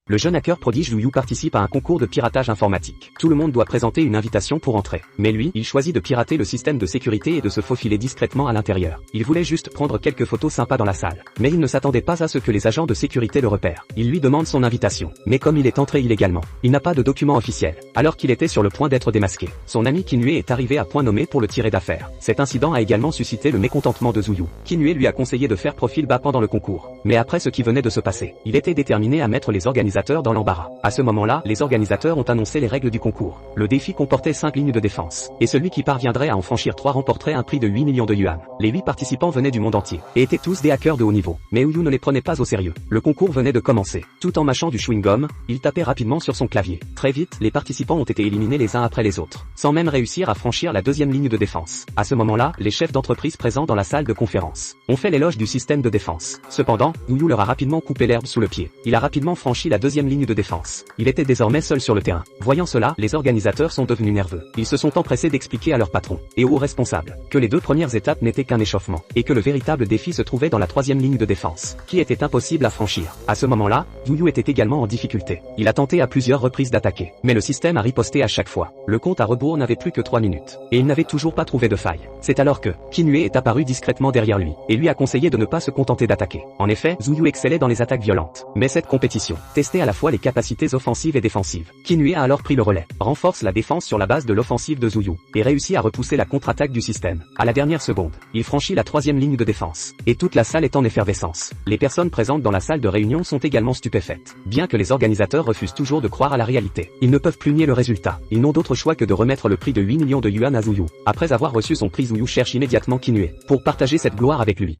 Le jeune hacker prodige Zhu Yu participe à un concours de piratage informatique. Tout le monde doit présenter une invitation pour entrer. Mais lui, il choisit de pirater le système de sécurité et de se faufiler discrètement à l'intérieur. Il voulait juste prendre quelques photos sympas dans la salle. Mais il ne s'attendait pas à ce que les agents de sécurité le repèrent. Il lui demande son invitation. Mais comme il est entré illégalement, il n'a pas de document officiel. Alors qu'il était sur le point d'être démasqué, son ami Qinue est arrivé à point nommé pour le tirer d'affaire. Cet incident a également suscité le mécontentement de Zhu Yu. Qinue lui a conseillé de faire profil bas pendant le concours. Mais après ce qui venait de se passer, il était déterminé à mettre les organisateurs dans l'embarras. À ce moment-là, les organisateurs ont annoncé les règles du concours. Le défi comportait 5 lignes de défense. Et celui qui parviendrait à en franchir 3 remporterait un prix de 8 millions de yuan. Les 8 participants venaient du monde entier. Et étaient tous des hackers de haut niveau. Mais Yu ne les prenait pas au sérieux. Le concours venait de commencer. Tout en mâchant du chewing-gum, il tapait rapidement sur son clavier. Très vite, les participants ont été éliminés les uns après les autres, sans même réussir à franchir la deuxième ligne de défense. À ce moment-là, les chefs d'entreprise présents dans la salle de conférence ont fait l'éloge du système de défense. Cependant, Yu leur a rapidement coupé l'herbe sous le pied. Il a rapidement franchi la deuxième ligne de défense. Il était désormais seul sur le terrain. Voyant cela, les organisateurs sont devenus nerveux. Ils se sont empressés d'expliquer à leur patron et aux responsables que les 2 premières étapes n'étaient qu'un échauffement et que le véritable défi se trouvait dans la troisième ligne de défense, qui était impossible à franchir. À ce moment-là, Yu était également en difficulté. Il a tenté à plusieurs reprises d'attaquer, mais le système a riposté à chaque fois. Le compte à rebours n'avait plus que 3 minutes et il n'avait toujours pas trouvé de faille. C'est alors que Qinue est apparu discrètement derrière lui et lui a conseillé de ne pas se contenter d'attaquer. En effet, Zhu Yu excellait dans les attaques violentes, mais cette compétition testait à la fois les capacités offensives et défensives. Qinue a alors pris le relais, renforce la défense sur la base de l'offensive de Zhu Yu et réussit à repousser la contre-attaque du système. À la dernière seconde, il franchit la troisième ligne de défense et toute la salle est en effervescence. Les personnes présentes dans la salle de réunion sont également stupéfaites. Bien que les organisateurs refusent toujours de croire à la réalité, ils ne peuvent plus nier le résultat. Ils n'ont d'autre choix que de remettre le prix de 8 millions de yuan à Zhu Yu. Après avoir reçu son prix, Zhu Yu cherche immédiatement Qinue pour partager cette gloire avec lui.